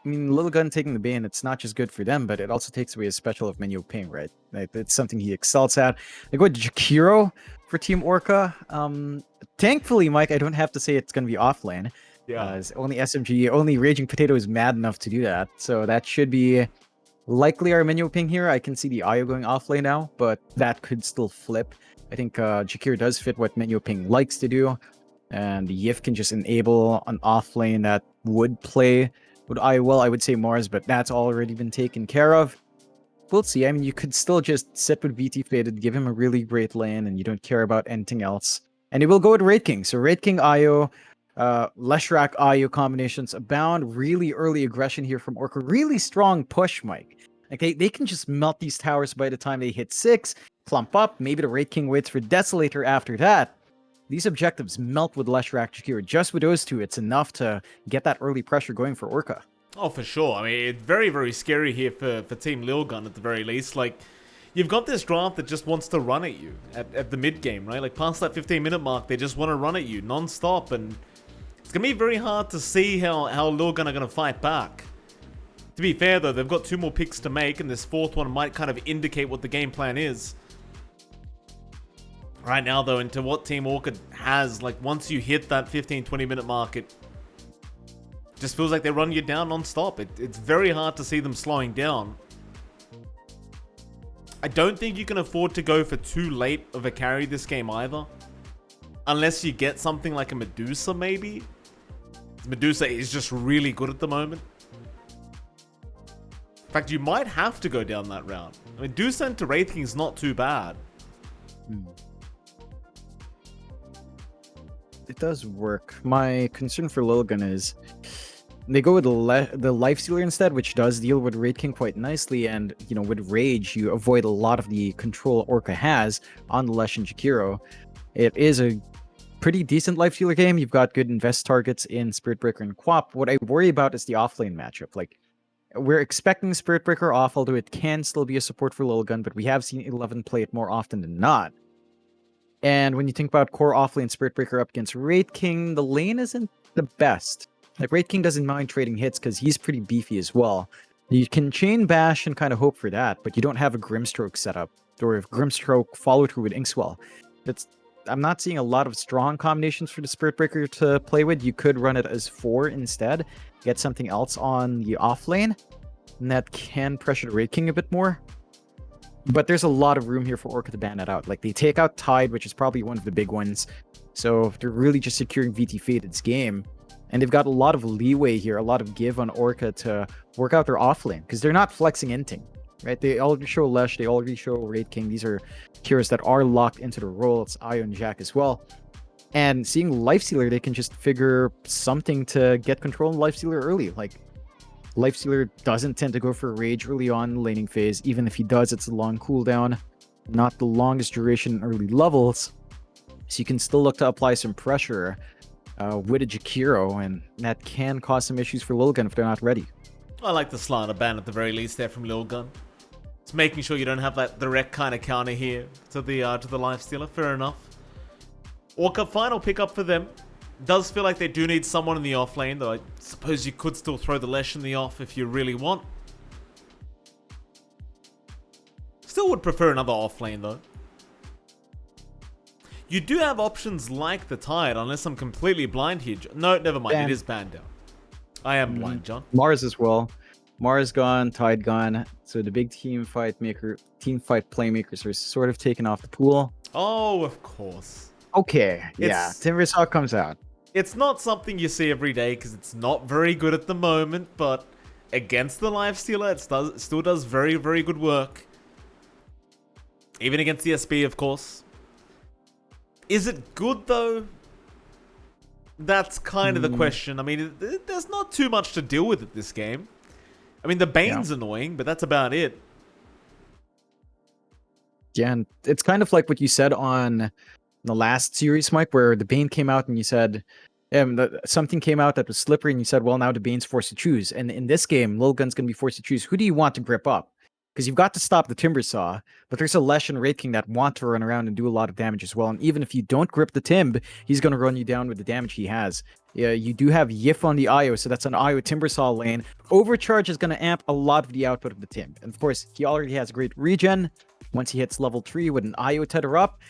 I mean, Lilgun taking the Bane, it's not just good for them, but it also takes away his special of MLP, right? Like, it's something he excels at. Like what Jakiro for Team Orca. Thankfully, Mike, I don't have to say it's going to be offlane. Yeah. It's only SMG, only Raging Potato is mad enough to do that. So that should be likely our menu ping here. I can see the Ayo going offlane now, but that could still flip. I think Jakir does fit what menu ping likes to do, and Yif can just enable an offlane that would play with Ayo well. I would say Mars, but that's already been taken care of. We'll see. I mean, you could still just sit with VT Faded, give him a really great lane, and you don't care about anything else. And it will go with Raid King. So Raid King Ayo, Leshrak Ayo combinations abound. Really early aggression here from Orca. Really strong push, Mike. Okay, they can just melt these towers by the time they hit 6, clump up. Maybe the Raid King waits for Desolator after that. These objectives melt with Leshrak Jakir. Just with those two, it's enough to get that early pressure going for Orca. Oh, for sure. I mean, it's very, very scary here for Team Lilgun at the very least. Like, you've got this draft that just wants to run at you at the mid-game, right? Like, past that 15-minute mark, they just want to run at you non-stop, and it's going to be very hard to see how Lilgun are going to fight back. To be fair, though, they've got 2 more picks to make, and this 4th one might kind of indicate what the game plan is. Right now, though, into what Team Orca has, like, once you hit that 15-20-minute mark, it just feels like they run you down non-stop. It's very hard to see them slowing down. I don't think you can afford to go for too late of a carry this game either. Unless you get something like a Medusa, maybe. Medusa is just really good at the moment. In fact, you might have to go down that route. I mean, Medusa into Wraith King is not too bad. It does work. My concern for Lilgun is they go with the Lifestealer instead, which does deal with Raid King quite nicely, and you know, with Rage, you avoid a lot of the control Orca has on the Lesh and Jakiro. It is a pretty decent Lifestealer game. You've got good invest targets in Spirit Breaker and Quap. What I worry about is the offlane matchup. Like, we're expecting Spirit Breaker off, although it can still be a support for Lilgun, but we have seen 11 play it more often than not. And when you think about core offlane Spirit Breaker up against Raid King, the lane isn't the best. Like, Raid King doesn't mind trading hits because he's pretty beefy as well. You can chain bash and kind of hope for that, but you don't have a Grimstroke setup, or if Grimstroke follow through with Inkswell. I'm not seeing a lot of strong combinations for the Spirit Breaker to play with. You could run it as 4 instead, get something else on the offlane, and that can pressure the Raid King a bit more. But there's a lot of room here for Orca to ban it out. Like, they take out Tide, which is probably one of the big ones. So they're really just securing VT Faded's game. And they've got a lot of leeway here, a lot of give on Orca to work out their offlane, because they're not flexing anything, right? They already show Lesh, they already show Raid King. These are heroes that are locked into the role. It's Ayo and Jack as well. And seeing Lifestealer, they can just figure something to get control of Lifestealer early. Like, Lifestealer doesn't tend to go for Rage early on in the laning phase. Even if he does, it's a long cooldown, not the longest duration in early levels. So you can still look to apply some pressure with a Jakiro, and that can cause some issues for Lilgun if they're not ready. I like the Slander ban at the very least there from Lilgun. It's making sure you don't have that direct kind of counter here to the Lifestealer. Fair enough. Orca, final pickup for them. Does feel like they do need someone in the off lane, though I suppose you could still throw the Lesh in the off if you really want. Still would prefer another off lane, though. You do have options like the Tide, unless I'm completely blind here. No, never mind. It is banned now. I am blind, John. Mars as well. Mars gone, Tide gone. So the big team fight playmakers are sort of taken off the pool. Oh, of course. Okay, yeah. Timbersaw comes out. It's not something you see every day because it's not very good at the moment, but against the Lifestealer, it still does very, very good work. Even against the SB, of course. Is it good, though? That's kind of the question. I mean, there's not too much to deal with at this game. I mean, the Bane's annoying, but that's about it. Yeah, and it's kind of like what you said on the last series, Mike, where the Bane came out and you said something came out that was slippery, and you said, well, now the Bane's forced to choose. And in this game, Lilgun's going to be forced to choose. Who do you want to grip up? because you've got to stop the Timber Saw, but there's a Lesh and Wraith King that want to run around and do a lot of damage as well. And even if you don't grip the Timb, he's going to run you down with the damage he has. Yeah, you do have Yif on the IO, so that's an IO Timber Saw lane. Overcharge is going to amp a lot of the output of the Timb. And of course, he already has great regen. Once he hits level 3 with an IO tether up,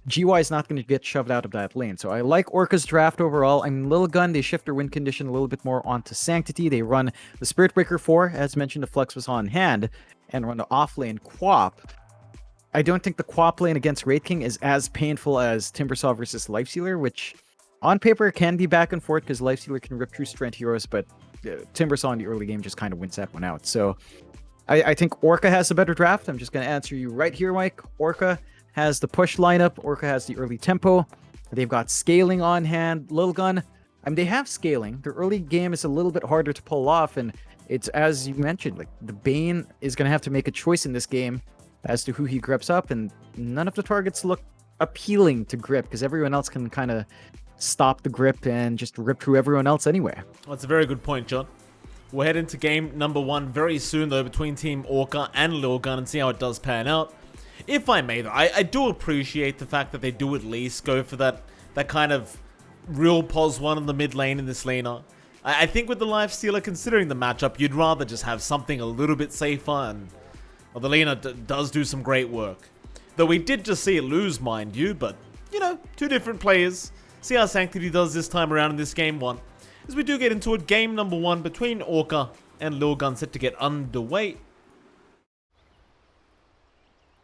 GY is not going to get shoved out of that lane. So I like Orca's draft overall. I mean, Lilgun, they shift their win condition a little bit more onto Sanctity. They run the Spirit Breaker 4, as mentioned, the Flex was on hand, and run the off lane Quap. I don't think the Quap lane against Wraith King is as painful as Timbersaw versus Lifestealer, which on paper can be back and forth because Lifestealer can rip through strength heroes, but Timbersaw in the early game just kind of wins that one out. So I think Orca has a better draft. I'm just going to answer you right here, Mike. Orca has the push lineup. Orca has the early tempo. They've got scaling on hand. Lilgun, I mean, they have scaling. Their early game is a little bit harder to pull off, and it's, as you mentioned, like the Bane is going to have to make a choice in this game as to who he grips up, and none of the targets look appealing to grip because everyone else can kind of stop the grip and just rip through everyone else anyway. That's a very good point, John. We'll head into game number 1 very soon, though, between Team Orca and Lilgun and see how it does pan out. If I may, though, I do appreciate the fact that they do at least go for that kind of real pos 1 in the mid lane in this laner. I think with the Lifestealer, considering the matchup, you'd rather just have something a little bit safer, and well, the laner does do some great work. Though we did just see it lose, mind you, but, you know, 2 different players. See how Sanctity does this time around in this game 1. As we do get into it, game number 1 between Orca and Lilgun set to get underway.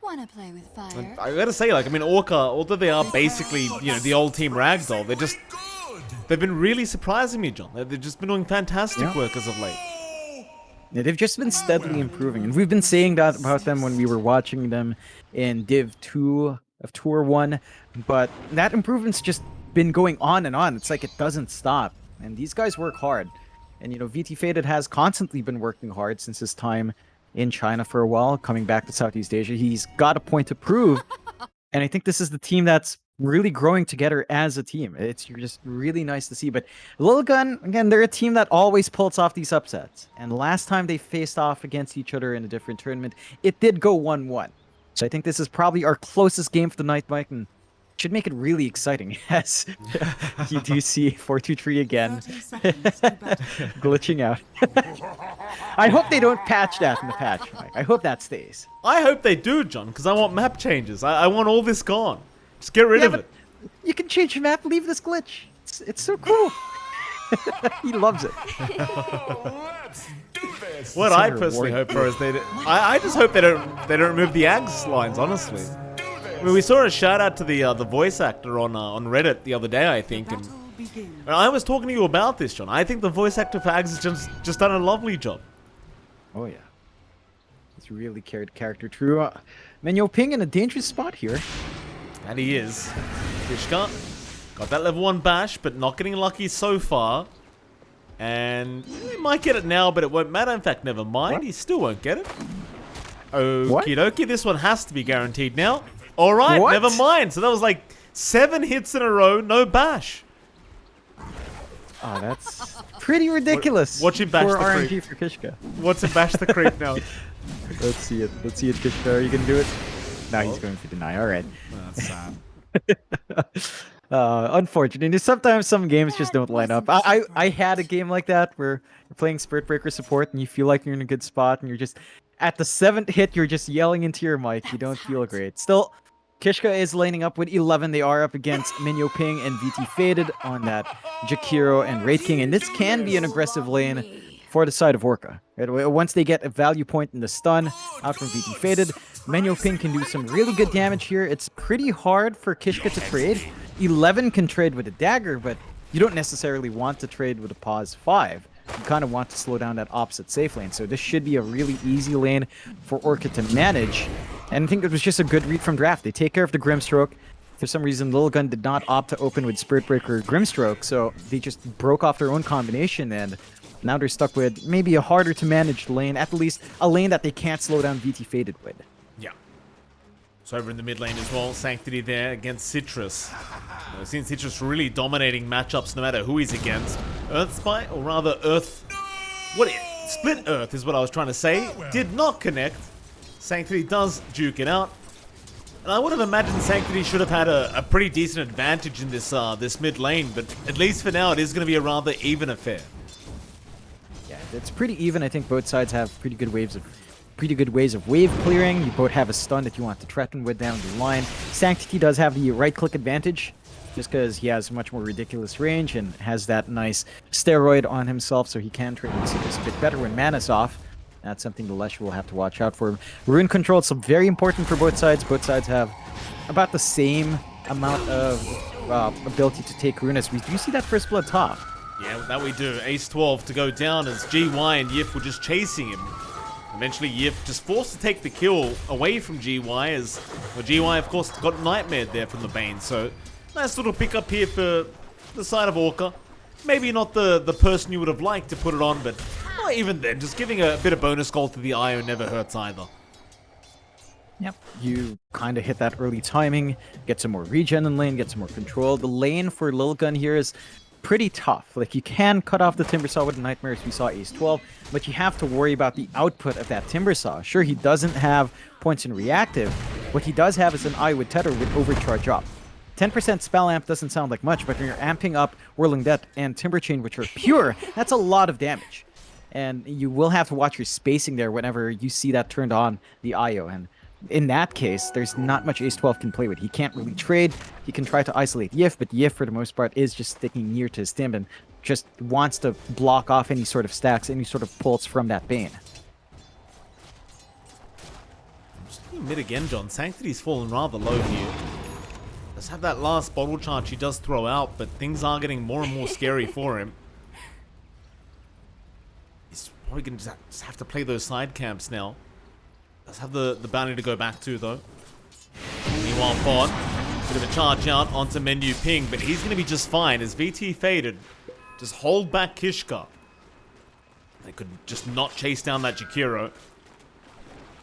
Wanna play with fire? I gotta say, like, I mean, Orca, although they are basically, you know, the old team Ragdoll, they've been really surprising me, John. They've just been doing fantastic work as of late. Yeah, they've just been steadily improving, and we've been saying that about them when we were watching them in Div 2 of Tour 1, but that improvement's just been going on and on. It's like it doesn't stop, and these guys work hard. And, you know, VT Faded has constantly been working hard since his time in China for a while, coming back to Southeast Asia. He's got a point to prove, and I think this is the team that's really growing together as a team. It's just really nice to see. But Lilgun, again, they're a team that always pulls off these upsets. And last time they faced off against each other in a different tournament, it did go 1-1. So I think this is probably our closest game for the night, Mike, and should make it really exciting as you do see 4-2-3 again glitching out. I hope they don't patch that in the patch, Mike. I hope that stays. I hope they do, John, because I want map changes. I want all this gone. Just get rid of it. You can change your map, leave this glitch. It's so cool. He loves it. Let's do this. What I personally hope for is I just hope they don't remove the Ags lines, honestly. I mean, we saw a shout out to the voice actor on Reddit the other day, I think, and I was talking to you about this, John. I think the voice actor for Ags has just done a lovely job. Oh yeah, he's really carried character true. Menyo Ping in a dangerous spot here. And he is. Kishka got that level 1 bash, but not getting lucky so far. And he might get it now, but it won't matter. In fact, never mind. What? He still won't get it. Okie dokie, this one has to be guaranteed now. Alright, never mind. So that was like 7 hits in a row, no bash. Oh, that's pretty ridiculous. Watch him bash the RNG creep. for Kishka. Watch him bash the creep now. Let's see it. Let's see it, Kishka. Are you going to do it? No, he's going to deny. Alright. That's sad. Unfortunately, sometimes some games just don't line up. I had a game like that where you're playing Spirit Breaker support and you feel like you're in a good spot and you're just at the 7th hit you're just yelling into your mic. You don't feel great. Still, Kishka is laning up with 11. They are up against Menyo Ping and VT Faded on that Jakiro and Wraith King, and this can be an aggressive lane for the side of Orca. Once they get a value point in the stun out from VT Faded, Menyo Ping can do some really good damage here. It's pretty hard for Kishka to trade. 11 can trade with a dagger, but you don't necessarily want to trade with a pause 5. You kind of want to slow down that opposite safe lane. So this should be a really easy lane for Orca to manage. And I think it was just a good read from draft. They take care of the Grimstroke. For some reason, Lilgun did not opt to open with Spirit Breaker Grimstroke, so they just broke off their own combination, and now they're stuck with maybe a harder to manage lane, at least a lane that they can't slow down VT Faded with. Yeah. So over in the mid lane as well, Sanctity there against Citrus. We've seen Citrus really dominating matchups no matter who he's against. Earth Spy, or rather Earth... Split Earth is what I was trying to say. Did not connect. Sanctity does juke it out. And I would have imagined Sanctity should have had a pretty decent advantage in this mid lane, but at least for now it is going to be a rather even affair. Yeah, it's pretty even. I think both sides have pretty good ways of wave clearing. You both have a stun that you want to threaten with down the line. Sanctity does have the right-click advantage, just because he has much more ridiculous range and has that nice steroid on himself, so he can trade this a bit better when mana's off. That's something the Lesher will have to watch out for. Rune control is very important for both sides. Both sides have about the same amount of ability to take rune as we do see that first blood top. Yeah, that we do. Ace 12 to go down as GY and Yif were just chasing him. Eventually Yif just forced to take the kill away from GY as well, GY of course got nightmared there from the Bane. So nice little pick up here for the side of Orca. Maybe not the person you would have liked to put it on, but not even then. Just giving a bit of bonus gold to the IO never hurts either. Yep. You kind of hit that early timing, get some more regen in lane, get some more control. The lane for Lilgun here is pretty tough. Like, you can cut off the Timbersaw with the Nightmares, we saw Ace 12, but you have to worry about the output of that Timbersaw. Sure, he doesn't have points in reactive. What he does have is an eye with Tether with overcharge up. 10% spell amp doesn't sound like much, but when you're amping up Whirling Death and Timber Chain, which are pure, that's a lot of damage. And you will have to watch your spacing there whenever you see that turned on the IO. And in that case, there's not much Ace 12 can play with. He can't really trade. He can try to isolate Yif, but Yif, for the most part, is just sticking near to his Tim and just wants to block off any sort of stacks, any sort of pulse from that Bane. Just mid again, John. Sanctity's fallen rather low here. Let's have that last bottle charge he does throw out, but things are getting more and more scary for him. He's probably going to just have to play those side camps now. Let's have the bounty to go back to, though. Meanwhile, bot, bit of a charge out onto menu ping, but he's going to be just fine as VT faded. Just hold back Kishka. They could just not chase down that Jakiro.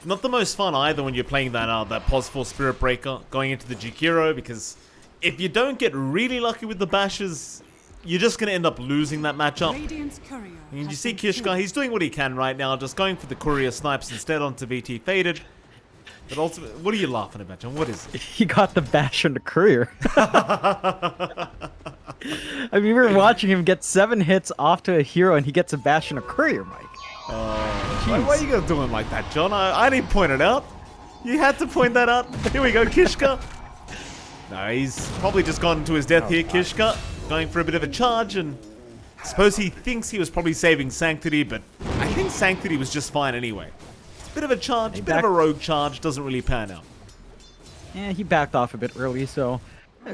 Not the most fun either when you're playing that pos 4 Spirit Breaker going into the Jakiro, because if you don't get really lucky with the bashes, you're just going to end up losing that matchup. And you see Kishka, he's doing what he can right now, just going for the courier snipes instead onto VT faded. But ultimately, what are you laughing about, John? What is it? He got the bash on the courier. I mean, we were watching him get 7 hits off to a hero, and he gets a bash on a courier, Mike. Why are you going to do him like that, John? I didn't point it out. You had to point that out. Here we go, Kishka. No, he's probably just gone to his death here, Kishka. Going for a bit of a charge, and I suppose he thinks he was probably saving Sanctity, but I think Sanctity was just fine anyway. Bit of a charge, bit of a rogue charge, doesn't really pan out. Yeah, he backed off a bit early, so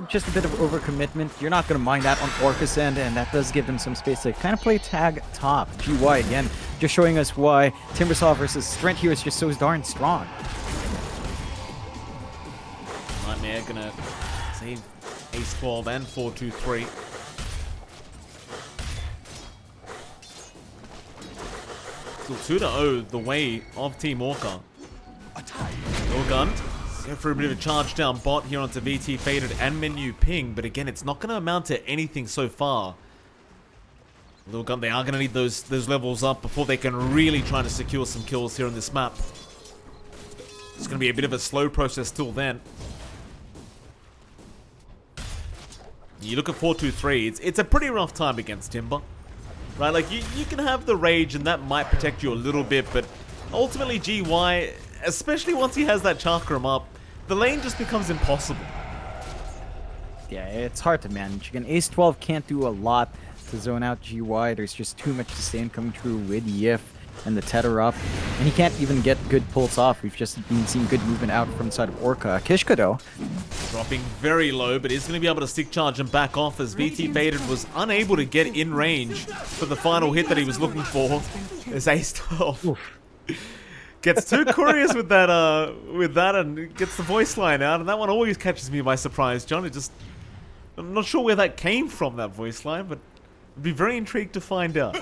just a bit of overcommitment. You're not going to mind that on Orca's end, and that does give them some space to kind of play tag top. GY again, just showing us why Timbersaw versus Strength here is just so darn strong. Nightmare gonna save Ace 12 and 4-2-3. Still 2-0 the way of Team Orca. Lilgun go for a bit of a charge down bot here onto VT faded and menu ping, but again, it's not going to amount to anything so far. Lilgun, they are going to need those levels up before they can really try to secure some kills here on this map. It's going to be a bit of a slow process till then. You look at 4-2-3, it's a pretty rough time against Timber. Right, like, you can have the rage and that might protect you a little bit, but ultimately GY, especially once he has that chakram up, the lane just becomes impossible. Yeah, it's hard to manage. Again, Ace 12 can't do a lot to zone out GY. There's just too much sustain coming through with Yif and the tether up. And he can't even get good pulse off. We've just been seeing good movement out from the side of Orca. Kishka, though, dropping very low, but he's going to be able to stick charge and back off as VT faded was unable to get in range for the final hit that he was looking for. As Ace 12 gets too curious with that and gets the voice line out, and that one always catches me by surprise, John. I'm not sure where that came from, that voice line, but I'd be very intrigued to find out.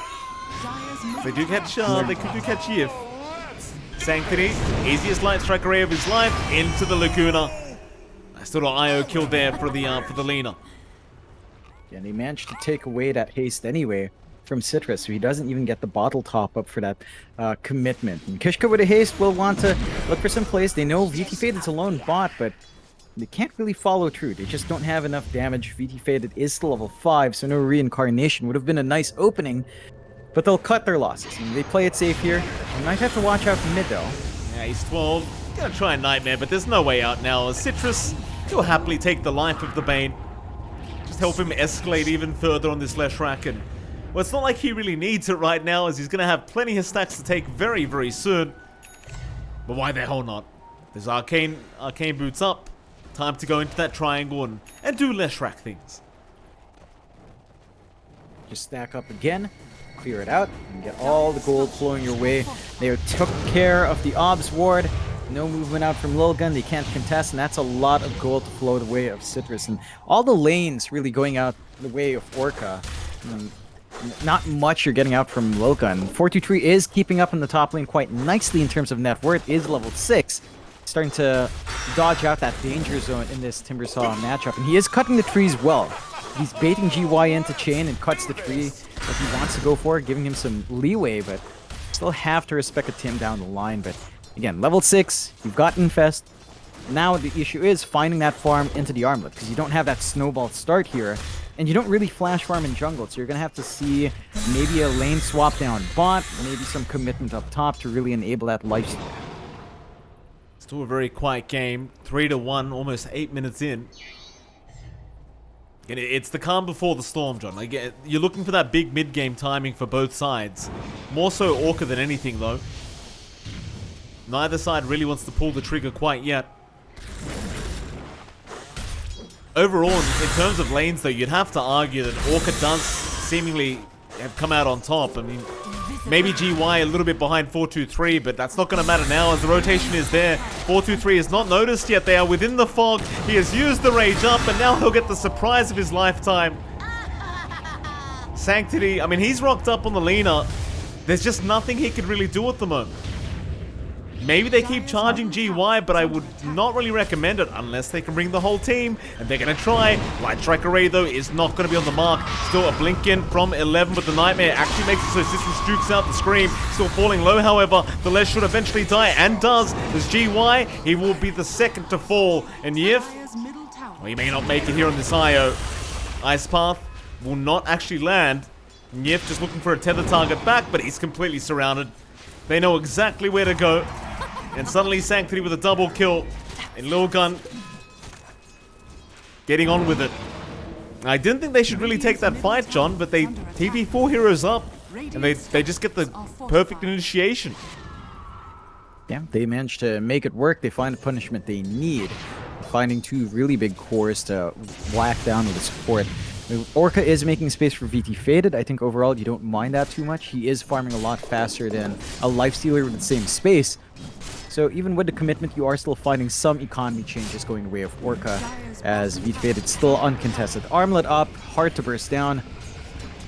They do catch Yif. Sanctity, easiest light strike array of his life, into the Laguna. Nice little IO kill there for the Lina. Yeah, they managed to take away that haste anyway. from Citrus, so he doesn't even get the bottle top up for that commitment. And Kishka with a haste will want to look for some place. They know VT Faded's a lone bot, but they can't really follow through. They just don't have enough damage. VT Faded is still level 5, so no reincarnation would have been a nice opening, but they'll cut their losses. And they play it safe here. They might have to watch out for mid, though. Yeah, he's 12. Gonna try a Nightmare, but there's no way out now. Citrus, he'll happily take the life of the Bane. Just help him escalate even further on this Leshrac. And, well, it's not like he really needs it right now, as he's gonna have plenty of stacks to take very, very soon. But why the hell not? There's Arcane Boots up. Time to go into that triangle and do Leshrac things. Just stack up again, clear it out, and get all the gold flowing your way. They took care of the Obs ward. No movement out from Lilgun. They can't contest, and that's a lot of gold to flow the way of Citrus. And all the lanes really going out the way of Orca. Not much you're getting out from Lilgun. 423 is keeping up in the top lane quite nicely in terms of net worth. Is level 6. Starting to dodge out that danger zone in this Timbersaw matchup. And he is cutting the trees well. He's baiting GY into chain and cuts the tree that he wants to go for, giving him some leeway, but still have to respect a Tim down the line. But again, level 6, you've got Infest. Now the issue is finding that farm into the Armlet, because you don't have that snowball start here, and you don't really flash farm in jungle, so you're going to have to see maybe a lane swap down bot, maybe some commitment up top to really enable that lifesteal. Still a very quiet game. 3-1, almost 8 minutes in. And it's the calm before the storm, John. Like, you're looking for that big mid-game timing for both sides. More so Orca than anything, though. Neither side really wants to pull the trigger quite yet. Overall, in terms of lanes, though, you'd have to argue that Orca does seemingly have come out on top. I mean, maybe GY a little bit behind 423, but that's not going to matter now as the rotation is there. 423 is not noticed yet. They are within the fog. He has used the rage up, and now he'll get the surprise of his lifetime. Sanctity, I mean, he's rocked up on the Lina. There's just nothing he could really do at the moment. Maybe they keep charging GY, but I would not really recommend it unless they can bring the whole team, and they're going to try. Light Strike Array, though, is not going to be on the mark. Still a blink in from 11, but the Nightmare actually makes it so Sisters jukes out the Scream. Still falling low, however. The Les should eventually die, and does. There's GY. He will be the second to fall. And Yif, well, he may not make it here on this IO. Ice Path will not actually land. Yif just looking for a tether target back, but he's completely surrounded. They know exactly where to go. And suddenly Sanctity with a double kill. And Lilgun getting on with it. I didn't think they should really take that fight, John, but they TP 4 heroes up. And they just get the perfect initiation. Yeah, they managed to make it work. They find the punishment they need. Finding 2 really big cores to whack down with the support. Orca is making space for VT Faded. I think overall you don't mind that too much. He is farming a lot faster than a Lifestealer with the same space. So even with the commitment, you are still finding some economy changes going the way of Orca, as VT Faded still uncontested. Armlet up, hard to burst down.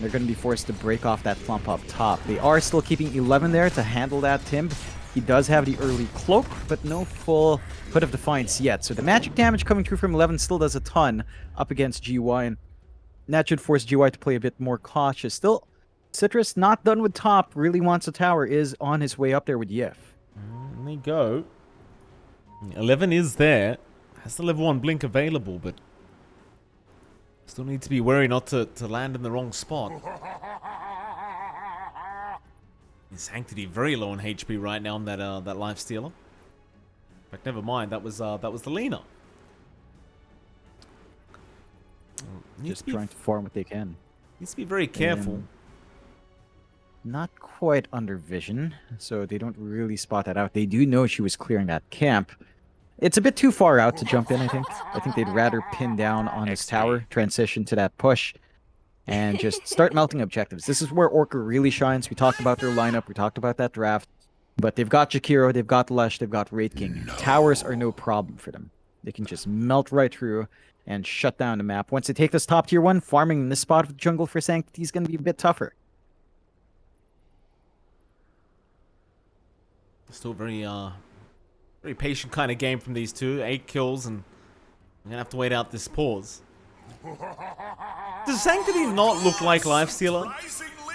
They're going to be forced to break off that plump up top. They are still keeping 11 there to handle that Timb. He does have the early cloak, but no full put of defiance yet. So the magic damage coming through from 11 still does a ton up against GY, and that should force GY to play a bit more cautious. Still, Citrus not done with top, really wants a tower, is on his way up there with Yif. There you go. 11 is there. Has the level 1 blink available, but still need to be wary not to land in the wrong spot. Sanctity very low on HP right now on that Lifestealer. In fact, never mind. That was the Lina. Just trying to farm what they can. Needs to be very careful. Not quite under vision, so they don't really spot that out. They do know she was clearing that camp. It's a bit too far out to jump in, I think. I think they'd rather pin down on his tower, transition to that push, and just start melting objectives. This is where Orca really shines. We talked about their lineup, we talked about that draft, but they've got Jakiro, they've got Lesh, they've got Wraith King. Towers are no problem for them. They can just melt right through and shut down the map. Once they take this top tier 1, farming in this spot of the jungle for Sanctity is going to be a bit tougher. Still very patient kind of game from these two. 8 kills, and I'm gonna have to wait out this pause. Does Sanctity not look like Lifestealer?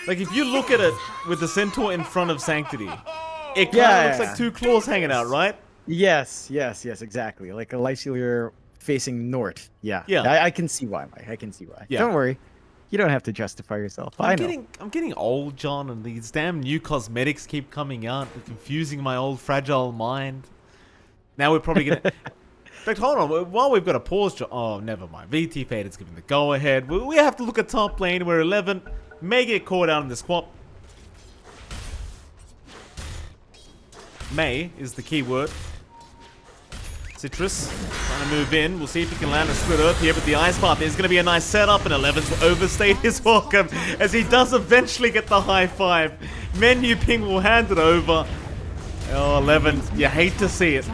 Like, if you look at it with the Centaur in front of Sanctity, it kind of Yeah. looks like two claws hanging out, right? Yes, exactly. Like a lifestealer facing north. Yeah. Yeah. I can see why, Mike. I can see why. Yeah. Don't worry. You don't have to justify yourself. I know. I'm getting old, John, and these damn new cosmetics keep coming out and confusing my old fragile mind. Now we're probably gonna. In fact, hold on. While we've got a pause, John. Oh, never mind. VT Faded's giving the go ahead. We have to look at top lane where 11 may get caught out in the swap. May is the key word. Citrus trying to move in. We'll see if he can land a split earth here, but the ice path is going to be a nice setup, and 11's will overstay his welcome as he does eventually get the high five. Menu Ping will hand it over. Oh, 11, you hate to see it.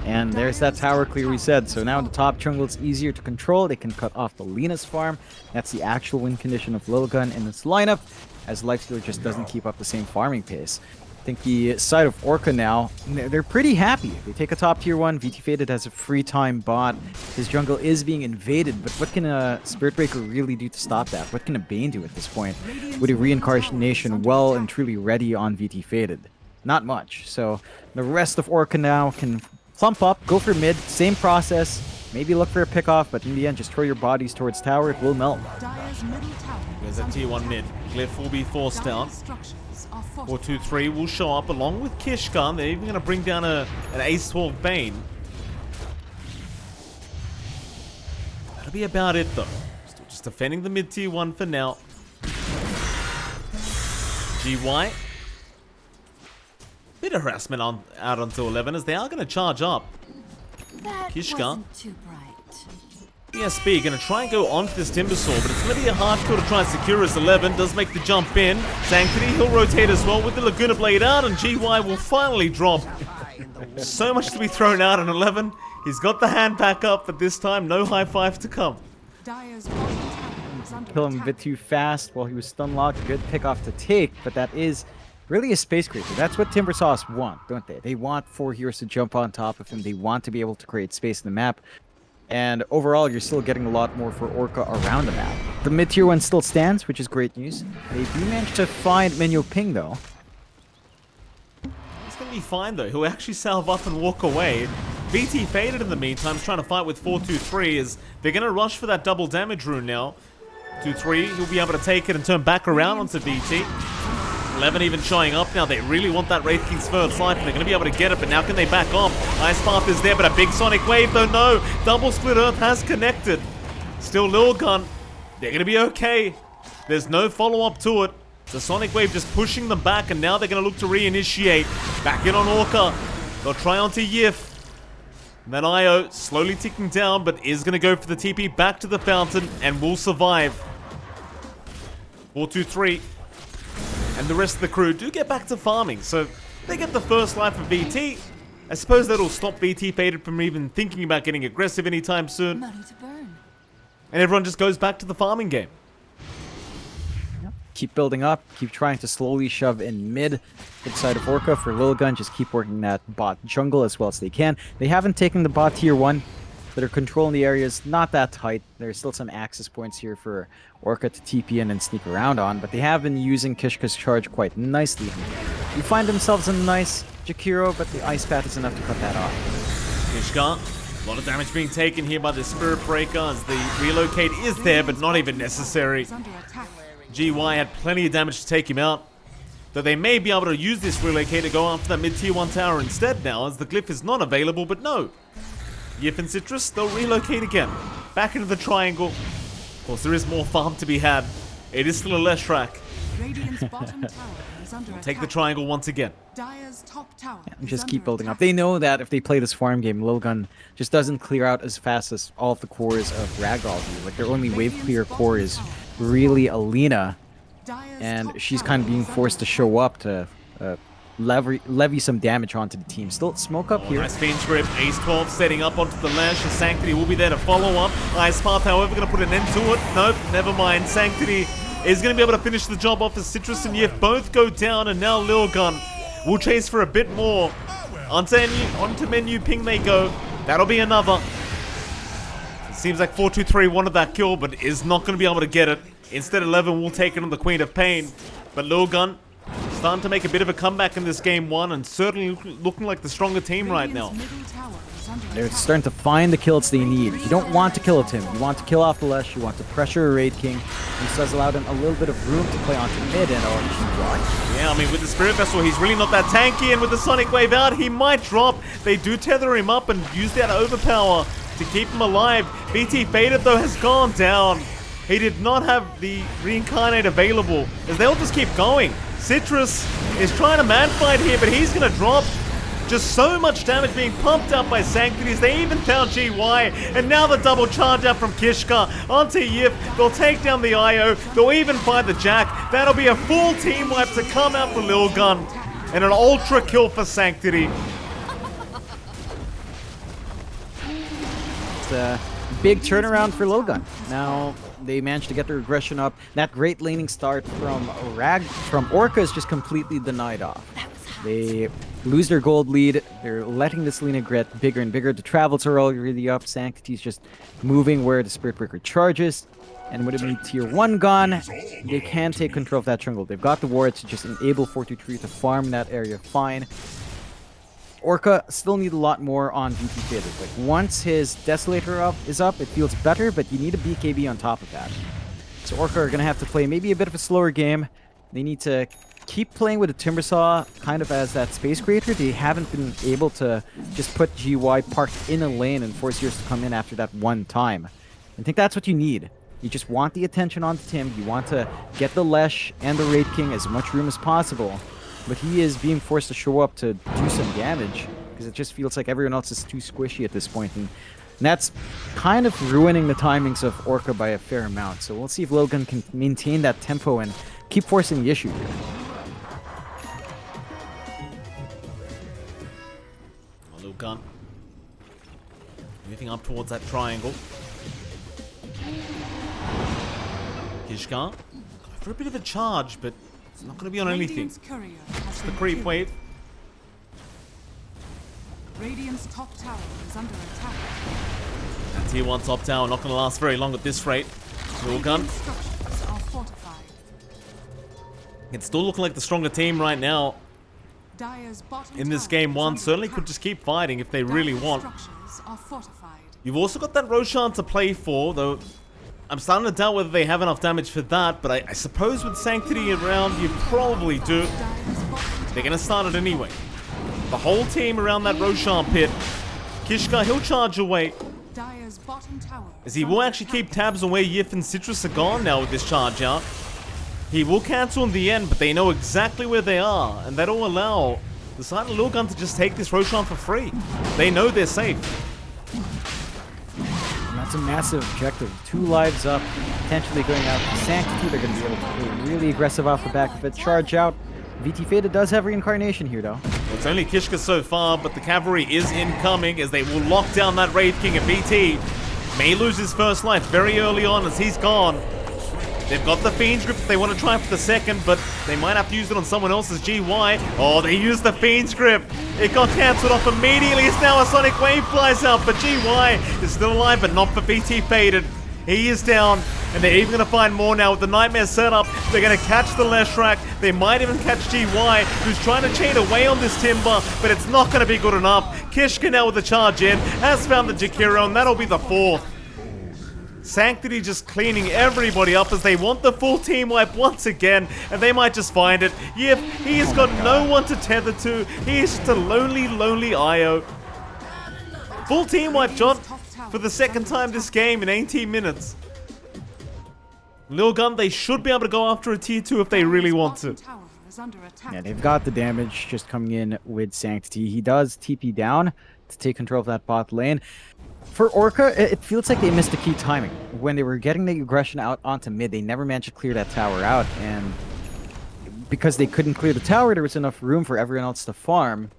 And there's that tower clear we said. So now the top jungle is easier to control. They can cut off the Lena's farm. That's the actual win condition of Lilgun in this lineup, as Lifestealer just doesn't keep up the same farming pace. I think the side of Orca now, they're pretty happy. They take a top tier 1. VT Faded has a free time bot. His jungle is being invaded, but what can a Spirit Breaker really do to stop that? What can a Bane do at this point? With a reincarnation well and truly ready on VT Faded? Not much. So the rest of Orca now can plump up, go for mid, same process. Maybe look for a pick off, but in the end, just throw your bodies towards tower. It will melt. There's a T1 mid. Glyph will be forced down. 4-2-3 will show up along with Kishkan. They're even going to bring down an Ace 12 Bane. That'll be about it, though. Still just defending the mid tier 1 for now. GY. Bit of harassment out onto 11 as they are going to charge up. That Kishka. wasn't too bright. ESP going to try and go onto this Timbersaw, but it's going to be a hard kill to try and secure as 11 does make the jump in. Sanctity, he'll rotate as well with the Laguna Blade out, and GY will finally drop. So much to be thrown out on 11. He's got the hand back up, but this time no high five to come. Kill him a bit too fast while he was stun locked. Good pick off to take, but that is really a space creature. That's what Timbersaws want, don't they? They want 4 heroes to jump on top of him. They want to be able to create space in the map. And overall, you're still getting a lot more for Orca around the map. The mid-tier 1 still stands, which is great news. They do manage to find Menu Ping, though. He's going to be fine, though. He'll actually salve up and walk away. VT Faded in the meantime, is trying to fight with 4-2-3 as they're going to rush for that double damage rune now. 2-3, he'll be able to take it and turn back around onto VT. 11 even showing up now. They really want that Wraith King's first life, and they're going to be able to get it, but now can they back off? Ice Path is there, but a big Sonic Wave, though, no. Double Split Earth has connected. Still Lilgun. They're going to be okay. There's no follow-up to it. The Sonic Wave just pushing them back, and now they're going to look to reinitiate. Back in on Orca. They'll try onto Yif. And then IO slowly ticking down, but is going to go for the TP back to the fountain, and will survive. 4-2-3. And the rest of the crew do get back to farming, so they get the first life of VT. I suppose that'll stop VT Faded from even thinking about getting aggressive anytime soon. Money to burn. And everyone just goes back to the farming game. Keep building up, keep trying to slowly shove in mid. Good side of Orca for Lilgun, just keep working that bot jungle as well as they can. They haven't taken the bot tier 1. That are controlling the areas, not that tight. There's still some access points here for Orca to TP in and sneak around on, but they have been using Kishka's charge quite nicely. You find themselves a nice Jakiro, but the Ice Path is enough to cut that off. Kishka, a lot of damage being taken here by the Spirit Breaker as the relocate is there, but not even necessary. GY had plenty of damage to take him out. Though they may be able to use this relocate to go after that mid-tier 1 tower instead now, as the glyph is not available, but no. Yif and Citrus, they'll relocate again. Back into the triangle. Of course, there is more farm to be had. It is still a less track. We'll take the triangle once again. And just keep building up. They know that if they play this farm game, Lilgun just doesn't clear out as fast as all of the cores of Ragdoll do. Like, their only wave clear core is really Alina. And she's kind of being forced to show up to levy some damage onto the team. Still smoke up here. Nice Fiend Grip. Ace 12 setting up onto the lash. And Sanctity will be there to follow up. Ice Path, however, going to put an end to it. Nope, never mind. Sanctity is going to be able to finish the job off as Citrus and Yif both go down. And now Lilgun will chase for a bit more. Onto Menu Ping they go. That'll be another. It seems like 4-2-3 wanted that kill, but is not going to be able to get it. Instead, 11 will take it on the Queen of Pain. But Lilgun starting to make a bit of a comeback in this game 1 and certainly looking like the stronger team right now. They're starting to find the kills they need. You don't want to kill a Tim. You want to kill off the Lesh. You want to pressure a Raid King. This does allow them a little bit of room to play onto mid and Yeah, I mean, with the Spirit Vessel, he's really not that tanky, and with the Sonic Wave out, he might drop. They do tether him up and use that overpower to keep him alive. BT Faded, though, has gone down. He did not have the Reincarnate available, as they'll just keep going. Citrus is trying to man-fight here, but he's going to drop. Just so much damage being pumped up by Sanctities. They even found GY, and now the double charge out from Kishka onto Yip. They'll take down the IO. They'll even find the Jack. That'll be a full team wipe to come out for Lilgun, and an ultra kill for Sanctity. It's a big turnaround for Lilgun. Now they managed to get their aggression up. That great laning start from Orca is just completely denied off. They lose their gold lead. They're letting this Lina get bigger and bigger. The travels are already up. Sanctity's just moving where the Spirit Breaker charges. And with a mid tier 1 gone, they can take control of that jungle. They've got the wards to just enable 423 to farm that area fine. Orca still need a lot more on VT Faded. Like, once his Desolator is up, it feels better, but you need a BKB on top of that. So Orca are going to have to play maybe a bit of a slower game. They need to keep playing with the Timbersaw kind of as that space creator. They haven't been able to just put GY parked in a lane and force yours to come in after that one time. I think that's what you need. You just want the attention on Tim. You want to get the Lesh and the Raid King as much room as possible. But he is being forced to show up to do some damage because it just feels like everyone else is too squishy at this point. And that's kind of ruining the timings of Orca by a fair amount. So we'll see if Lilgun can maintain that tempo and keep forcing the issue here. Lilgun moving up towards that triangle. Kishka for a bit of a charge, but it's not going to be on anything. It's the creep wave. Radiant's top tower is under attack. That tier 1 top tower not going to last very long at this rate. Lilgun. Structures are fortified. It's still looking like the stronger team right now. Dire's bottom In this tower game is 1, under certainly attack. could just keep fighting if they really Dire's want. structures are fortified. You've also got that Roshan to play for, though I'm starting to doubt whether they have enough damage for that, but I suppose with Sanctity around, you probably do. Dire's bottom They're going to start it anyway. The whole team around that Roshan pit. Kishka, he'll charge away, Dire's bottom tower as he will actually keep tabs on where Yif and Citrus are gone now with this charge out. He will cancel in the end, but they know exactly where they are, and that'll allow the side of Lilgun to just take this Roshan for free. They know they're safe. And that's a massive objective. 2 lives up, potentially going out to Sanctity. They're going to be able to play really aggressive off the back of it. Charge out. VT Faded does have Reincarnation here, though. It's only Kishka so far, but the cavalry is incoming as they will lock down that Raid King, and BT may lose his first life very early on as he's gone. They've got the Fiend's Grip if they want to try for the second, but they might have to use it on someone else's GY. Oh, they used the Fiend's Grip. It got cancelled off immediately. It's now a Sonic Wave flies out, but GY is still alive, but not for BT Faded. He is down, and they're even going to find more now with the Nightmare setup. They're going to catch the Leshrac. They might even catch GY, who's trying to chain away on this Timber, but it's not going to be good enough. Kishka now with the charge in, has found the Jakiro, and that'll be the 4th. Sanctity just cleaning everybody up as they want the full team wipe once again, and they might just find it. Yep, he's got no one to tether to. He's just a lonely IO. Full team wipe, John, for the second time this game in 18 minutes. Lilgun, they should be able to go after a tier 2 if they really want to. Yeah, they've got the damage just coming in with Sanctity. He does TP down to take control of that bot lane. For Orca, it feels like they missed the key timing. When they were getting the aggression out onto mid, they never managed to clear that tower out, and because they couldn't clear the tower, there was enough room for everyone else to farm,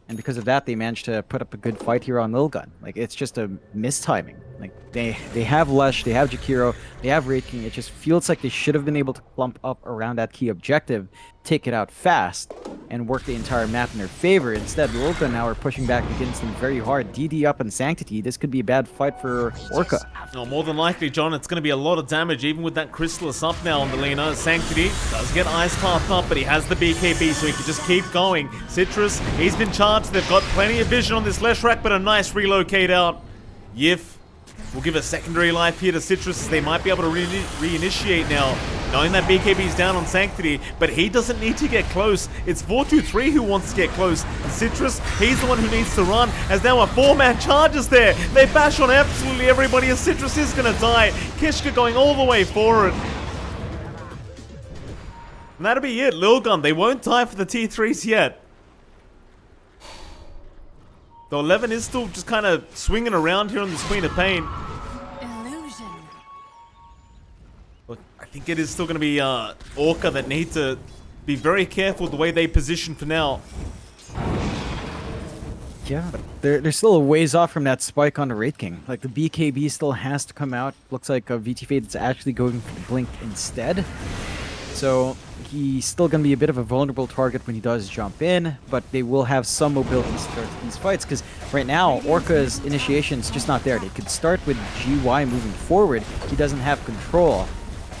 and because of that, they managed to put up a good fight here on Lilgun. Like, it's just a mistiming. Like, they have Lush, they have Jakiro, they have Raid King. It just feels like they should have been able to clump up around that key objective, take it out fast, and work the entire map in their favor. Instead, Orca now are pushing back against them very hard. DD up and Sanctity. This could be a bad fight for Orca. Oh, more than likely, John, it's going to be a lot of damage, even with that Chrysalis up now on the Lena. Sanctity does get Ice Path up, but he has the BKB, so he can just keep going. Citrus, he's been charged. They've got plenty of vision on this Leshrac, but a nice relocate out. Yif will give a secondary life here to Citrus, as they might be able to reinitiate now, knowing that BKB's down on Sanctity, but he doesn't need to get close. It's 4-2-3 who wants to get close. And Citrus, he's the one who needs to run, as now a 4-man charges there. They bash on absolutely everybody, as Citrus is going to die. Kishka going all the way forward. And that'll be it. Lilgun, they won't die for the T3s yet. Though 11 is still just kind of swinging around here on this Queen of Pain. Illusion. Look, I think it is still going to be Orca that need to be very careful the way they position for now. Yeah, but they're still a ways off from that spike on the Wraith King. Like, the BKB still has to come out. Looks like VT Fate is actually going for the Blink instead. So he's still going to be a bit of a vulnerable target when he does jump in, but they will have some mobility to start these fights, because right now, Orca's initiation is just not there. They could start with GY moving forward. He doesn't have control,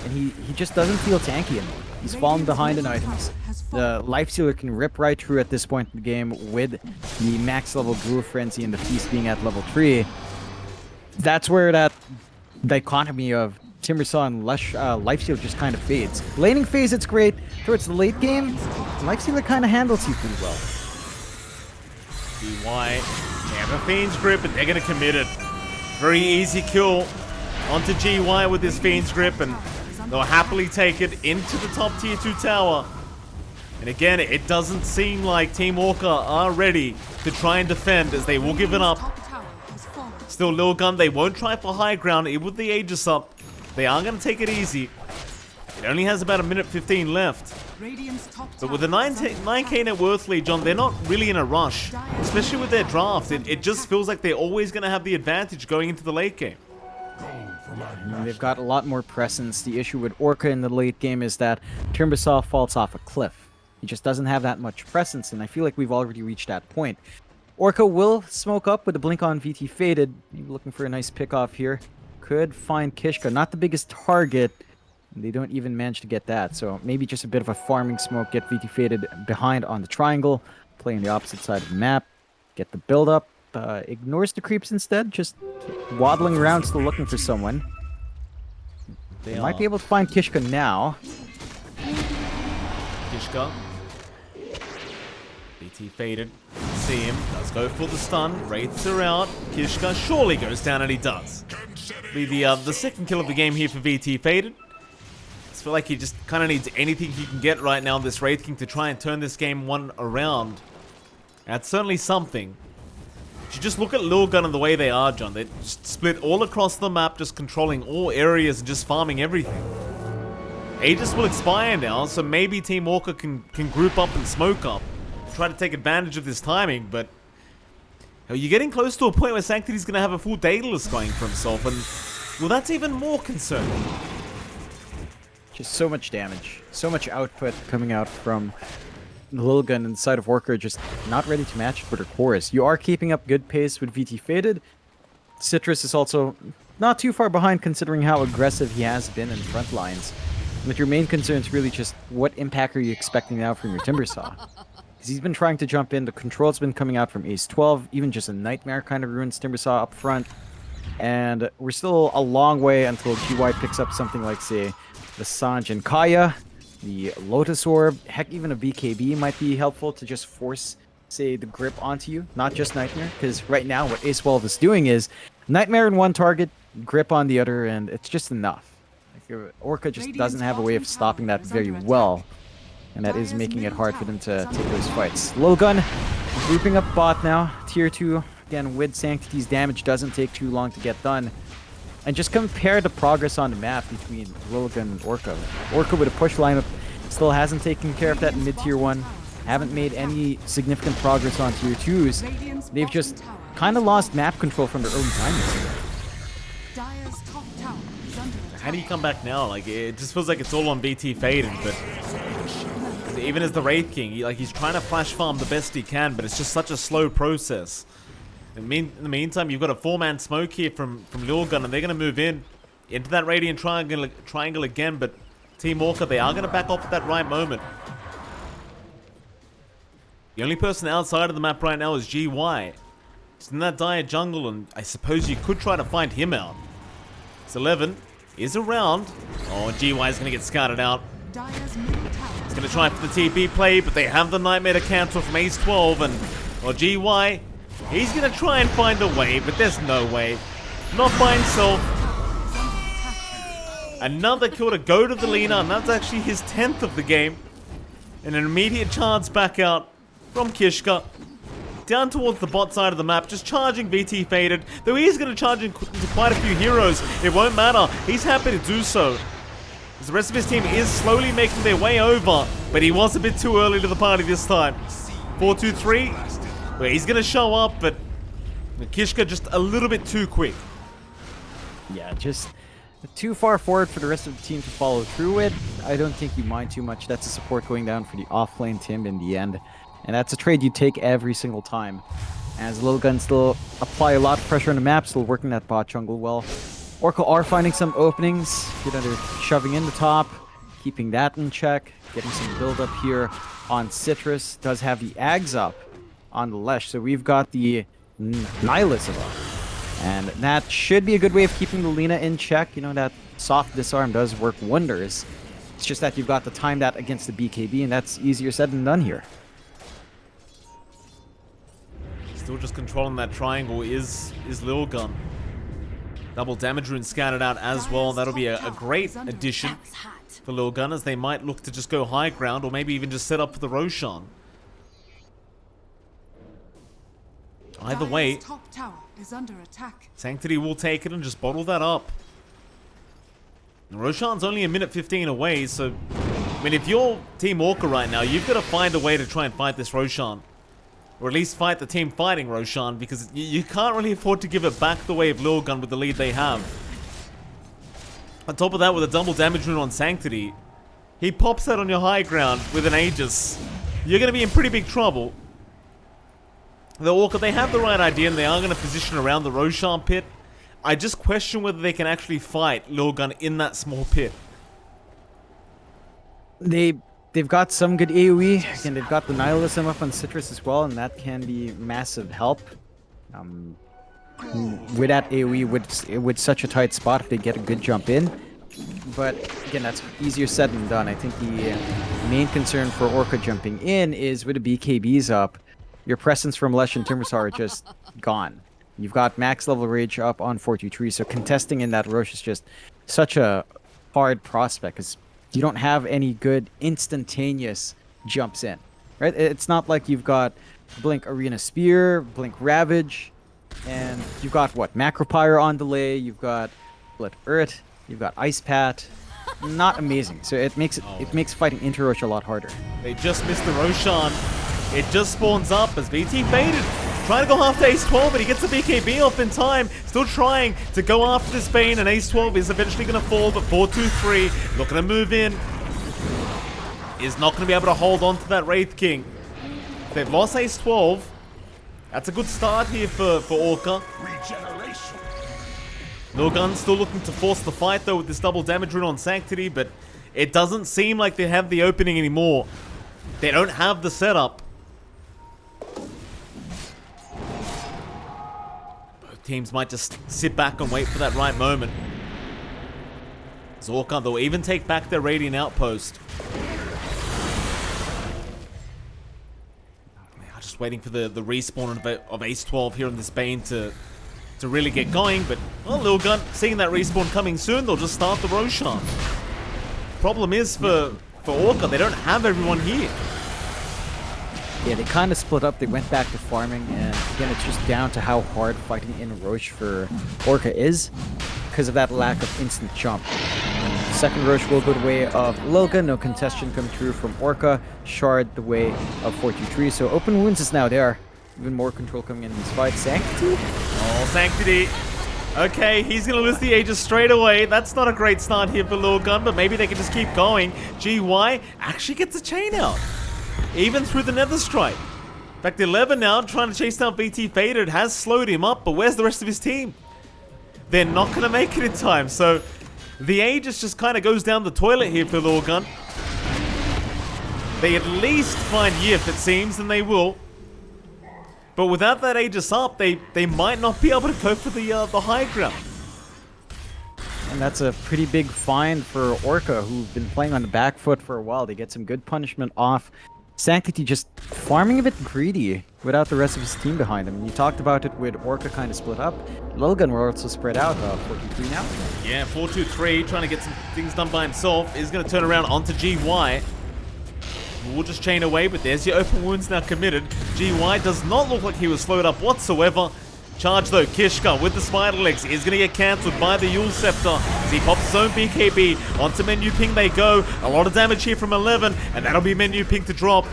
and he just doesn't feel tanky anymore. He's fallen behind in items. The Lifestealer can rip right through at this point in the game with the max level Guru Frenzy and the Feast being at level 3. That's where that dichotomy of Timbersaw and Lifestealer just kind of fades. Laning phase, it's great. Towards the late game, Lifestealer kind of handles you pretty well. GY, they have a Fiend's Grip, and they're going to commit it. Very easy kill onto GY with this Fiend's Grip, and they'll happily take it into the top tier 2 tower. And again, it doesn't seem like Team Orca are ready to try and defend, as they will give it up. Top tower has fallen. Still, Lilgun, they won't try for high ground, even with the Aegis up. They are going to take it easy. It only has about 1:15 left. Radiant's top But with the tower is under 9k net worth lead, John, they're not really in a rush. Especially with their draft. It just feels like they're always going to have the advantage going into the late game. They've got a lot more presence. The issue with Orca in the late game is that Timbersaw falls off a cliff. He just doesn't have that much presence, and I feel like we've already reached that point. Orca will smoke up with the blink on VT Faded. Maybe looking for a nice pick-off here. Could find Kishka. Not the biggest target. They don't even manage to get that, so maybe just a bit of a farming smoke. Get VT Faded behind on the triangle. Play on the opposite side of the map. Get the build-up. Ignores the creeps instead. Just waddling around, still looking for someone. They might be able to find Kishka now. Kishka. BT Faded. See him. Does go for the stun. Wraiths are out. Kishka surely goes down, and he does. Be the second kill of the game here for VT Faded. I feel like he just kind of needs anything he can get right now, this Wraith King, to try and turn this game one around. That's certainly something. You just look at Lilgun and the way they are, John. They're just split all across the map, just controlling all areas and just farming everything. Aegis will expire now, so maybe Team Orca can group up and smoke up. Try to take advantage of this timing, but you're getting close to a point where Sanctity's going to have a full Daedalus going for himself, and well, that's even more concerning. Just so much damage. So much output coming out from Lilgun inside of Orca, just not ready to match it with her chorus. You are keeping up good pace with VT Faded. Citrus is also not too far behind considering how aggressive he has been in front lines. But your main concern is really just what impact are you expecting now from your Timbersaw? Because he's been trying to jump in, the control's been coming out from Ace 12, even just a Nightmare kind of ruins Timbersaw up front. And we're still a long way until GY picks up something like, say, the Sanj and Kaya, the Lotus Orb, heck, even a BKB might be helpful to just force, say, the grip onto you, not just Nightmare. Because right now what Ace 12 is doing is Nightmare in one target, grip on the other, and it's just enough. Like, Orca just doesn't have a way of stopping that very well. And that is making it hard for them to take those fights. Lilgun grouping up bot now, tier 2. Again, with Sanctity's damage doesn't take too long to get done. And just compare the progress on the map between Lilgun and Orca. Orca with a push lineup still hasn't taken care of that in mid-tier 1. Haven't made any significant progress on tier 2s. They've just kind of lost map control from their early timings. Dire's top tower is under attack. How do you come back now? Like, it just feels like it's all on BT Faded, but even as the Wraith King, he's trying to flash farm the best he can, but it's just such a slow process. In the meantime, you've got a 4-man smoke here from Lilgun, and they're going to move into that Radiant Triangle again, but Team Orca, they are going to back off at that right moment. The only person outside of the map right now is GY. He's in that dire jungle, and I suppose you could try to find him out. It's 11 is around. Oh, GY is going to get scouted out. Dire's middle tower. He's going to try for the TP play, but they have the Nightmare to cancel from Ace 12, and well, GY, he's going to try and find a way, but there's no way. Not by himself. Another kill to go to the Lina, and that's actually his 10th of the game. And an immediate chance back out from Kishka. Down towards the bot side of the map, just charging VT Faded. Though he is going to charge into quite a few heroes, it won't matter. He's happy to do so. As the rest of his team is slowly making their way over, but he was a bit too early to the party this time. 4-2-3, where he's going to show up, but Kishka just a little bit too quick. Yeah, just too far forward for the rest of the team to follow through with. I don't think you mind too much. That's a support going down for the offlane Tim in the end. And that's a trade you take every single time. As Lilgun still apply a lot of pressure on the map, still working that bot jungle well. Orca are finding some openings. They're shoving in the top, keeping that in check, getting some build up here on Citrus. Does have the Ags up on the Lesh, so we've got the Nihilism up. And that should be a good way of keeping the Lina in check. You know, that soft disarm does work wonders. It's just that you've got to time that against the BKB, and that's easier said than done here. Still just controlling that triangle is Lilgun. Double damage rune scattered out as well. That'll be a great addition for Lilgun, as they might look to just go high ground, or maybe even just set up for the Roshan. Either way, top tower is under attack. Sanctity will take it and just bottle that up. And Roshan's only a minute 15 away, so I mean, if you're Team Orca right now, you've got to find a way to try and fight this Roshan. Or at least fight the team fighting Roshan, because you can't really afford to give it back the way of Lilgun with the lead they have. On top of that, with a double damage rune on Sanctity, he pops that on your high ground with an Aegis. You're going to be in pretty big trouble. The Orca, they have the right idea, and they are going to position around the Roshan pit. I just question whether they can actually fight Lilgun in that small pit. They've got some good AoE, and they've got the Nihilism up on Citrus as well, and that can be massive help. With that AoE, with such a tight spot, if they get a good jump in. But again, that's easier said than done. I think the main concern for Orca jumping in is with the BKBs up, your presence from Lesh and Timbersar are just gone. You've got max level rage up on 423, so contesting in that Roche is just such a hard prospect, because you don't have any good instantaneous jumps in, right? It's not like you've got Blink Arena Spear, Blink Ravage, and you've got what? Macropyre on delay, you've got Split Earth, you've got Ice Pat. Not amazing. So it makes fighting into Roche a lot harder. They just missed the Roshan. It just spawns up as VT Faded. Trying to go after Ace 12, but he gets the BKB off in time. Still trying to go after this Bane, and Ace 12 is eventually going to fall, but 4-2-3, not going to move in. Is not going to be able to hold on to that Wraith King. They've lost Ace 12. That's a good start here for Orca. Regeneration. Lilgun still looking to force the fight, though, with this double damage rune on Sanctity, but it doesn't seem like they have the opening anymore. They don't have the setup. Teams might just sit back and wait for that right moment. Orca, they'll even take back their Radiant Outpost. They are just waiting for the respawn of Ace 12 here on this Bane to really get going, but well, Lilgun, seeing that respawn coming soon, they'll just start the Roshan. Problem is for Orca, they don't have everyone here. Yeah, they kind of split up. They went back to farming, and again, it's just down to how hard fighting in Roche for Orca is because of that lack of instant jump. Second Roche will go the way of Lilgun. No contestation come through from Orca. Shard the way of 423. So open wounds is now there. Even more control coming in this fight. Sanctity? Oh, Sanctity. Okay, he's going to lose the Aegis straight away. That's not a great start here for Lilgun, but maybe they can just keep going. GY actually gets a chain out, even through the Nether Strike. In fact, 11 now, trying to chase down BT Faded, has slowed him up, but where's the rest of his team? They're not going to make it in time, so the Aegis just kind of goes down the toilet here for Lilgun. They at least find Yif, it seems, and they will. But without that Aegis up, they might not be able to go for the high ground. And that's a pretty big find for Orca, who've been playing on the back foot for a while. They get some good punishment off. Sanctity just farming a bit greedy without the rest of his team behind him. You talked about it with Orca kind of split up. Lilgun were also spread out, 4-2-3 now. Yeah, 4-2-3, trying to get some things done by himself. Is going to turn around onto GY. We'll just chain away, but there's your open wounds now committed. GY does not look like he was slowed up whatsoever. Charge though, Kishka with the spider legs is going to get cancelled by the Yule Scepter as he pops his own BKB. Onto menu ping they go. A lot of damage here from 11, and that'll be menu ping to drop.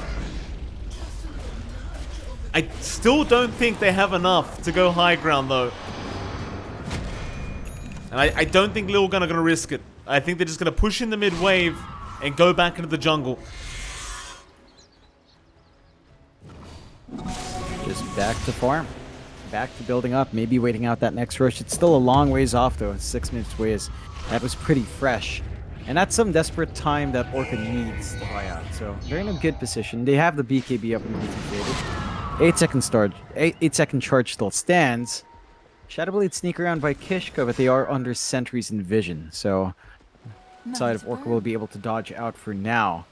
I still don't think they have enough to go high ground though. And I don't think Lilgun are going to risk it. I think they're just going to push in the mid wave and go back into the jungle. Just back to farm. Back to building up, maybe waiting out that next rush. It's still a long ways off though, it's 6 minutes ways. That was pretty fresh. And that's some desperate time that Orca needs to buy out. So they're in a good position. They have the BKB up and BT 8-second charge still stands. Shadowblade sneak around by Kishka, but they are under sentries and vision. So side of Orca will be able to dodge out for now.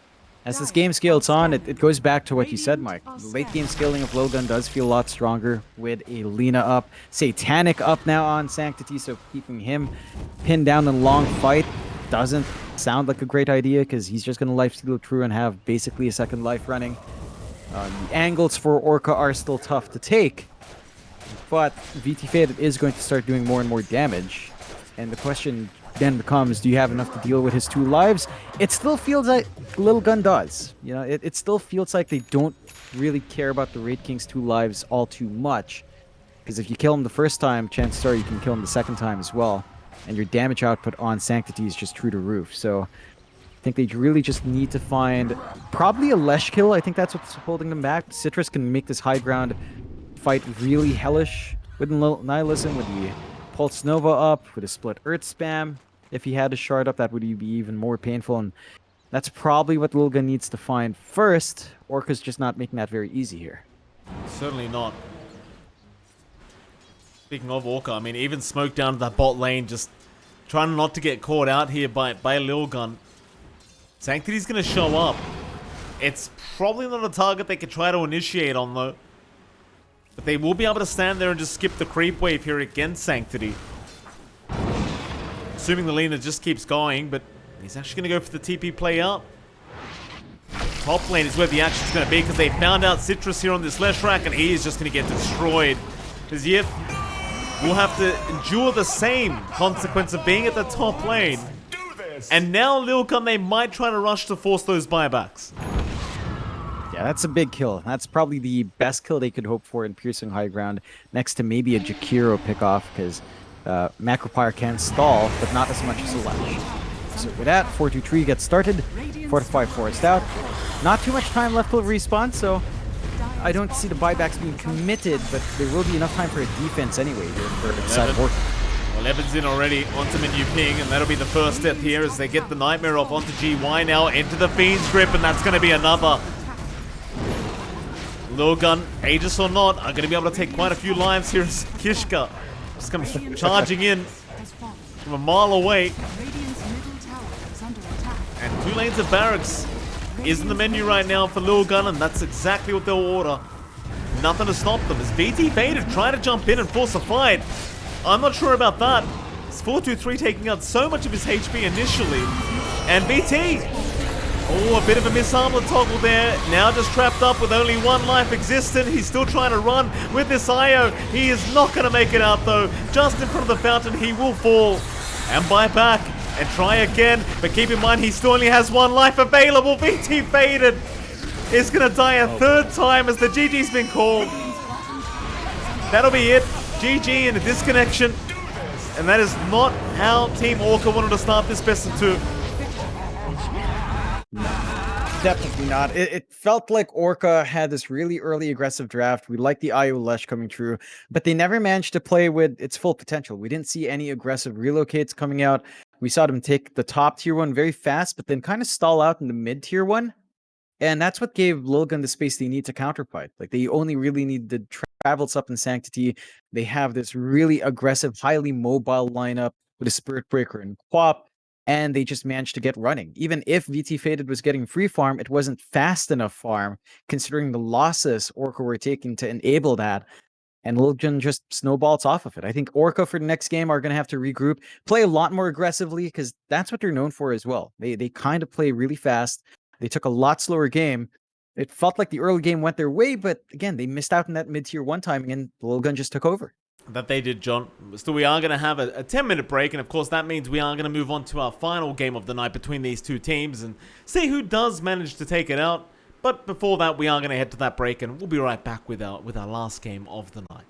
As this game scales on, it goes back to what you said, Mike. The late game scaling of Lilgun does feel a lot stronger with a Lina up. Satanic up now on Sanctity, so keeping him pinned down in a long fight doesn't sound like a great idea because he's just going to lifesteal through and have basically a second life running. The angles for Orca are still tough to take, but VT Faded is going to start doing more and more damage. And the question then becomes, do you have enough to deal with his 2 lives? It still feels like Lilgun does. You know, it still feels like they don't really care about the Raid King's 2 lives all too much. Because if you kill him the first time, chances are you can kill him the second time as well. And your damage output on Sanctity is just through the roof. So I think they really just need to find probably a Lesh kill. I think that's what's holding them back. Citrus can make this high ground fight really hellish with Nihilism, with the Pulse Nova up, with a split Earth spam. If he had a shard up, that would be even more painful, and that's probably what Lilgun needs to find first. Orca's just not making that very easy here. Certainly not. Speaking of Orca, I mean, even Smoke down to that bot lane, just trying not to get caught out here by Lilgun. Sanctity's going to show up. It's probably not a target they could try to initiate on, though. But they will be able to stand there and just skip the creep wave here against Sanctity. Assuming the Lina just keeps going, but he's actually going to go for the TP play up. Top lane is where the action's going to be because they found out Citrus here on this Lesh rack, and he is just going to get destroyed. Because Yif will have to endure the same consequence of being at the top lane. And now Lilgun, they might try to rush to force those buybacks. Yeah, that's a big kill. That's probably the best kill they could hope for in piercing high ground, next to maybe a Jakiro pickoff, because Macropyre can stall, but not as much as a Lash. So with that, 4-2-3 gets started. Fortify Forest out. Not too much time left till respawn, so I don't see the buybacks being committed, but there will be enough time for a defense anyway here for the side of Orca. Well, Evan's in already onto menu ping, and that'll be the first step here as they get the Nightmare off onto GY now, into the Fiend's grip, and that's going to be another. Lilgun, Aegis or not, are going to be able to take quite a few lives here as Kishka just comes charging in from a mile away. And 2 lanes of barracks is in the menu right now for Lilgun, and that's exactly what they'll order. Nothing to stop them as BT Faded trying to jump in and force a fight. I'm not sure about that. It's 4-2-3 taking out so much of his HP initially. And BT! Oh, a bit of a miss-armlet toggle there. Now just trapped up with only 1 life existent. He's still trying to run with this IO. He is not going to make it out though. Just in front of the fountain, he will fall. And buy back and try again. But keep in mind, he still only has 1 life available. BT Faded is going to die a 3rd time as the GG's been called. That'll be it. GG and a disconnection. And that is not how Team Orca wanted to start this best of 2. Definitely not. It felt like Orca had this really early aggressive draft. We liked the IO Lush coming through, but they never managed to play with its full potential. We didn't see any aggressive relocates coming out. We saw them take the top tier 1 very fast, but then kind of stall out in the mid tier 1. And that's what gave Lilgun the space they need to counterfight. Like, they only really need the Travels Up in Sanctity. They have this really aggressive, highly mobile lineup with a Spirit Breaker and Quap, and they just managed to get running. Even if VT Faded was getting free farm, it wasn't fast enough farm, considering the losses Orca were taking to enable that. And Lilgun just snowballs off of it. I think Orca for the next game are going to have to regroup, play a lot more aggressively, because that's what they're known for as well. They kind of play really fast. They took a lot slower game. It felt like the early game went their way, but again, they missed out on that mid-tier 1 timing, and Lilgun just took over. That they did, John. Still, we are going to have a 10-minute break, and of course that means we are going to move on to our final game of the night between these two teams and see who does manage to take it out. But before that, we are going to head to that break, and we'll be right back with our last game of the night.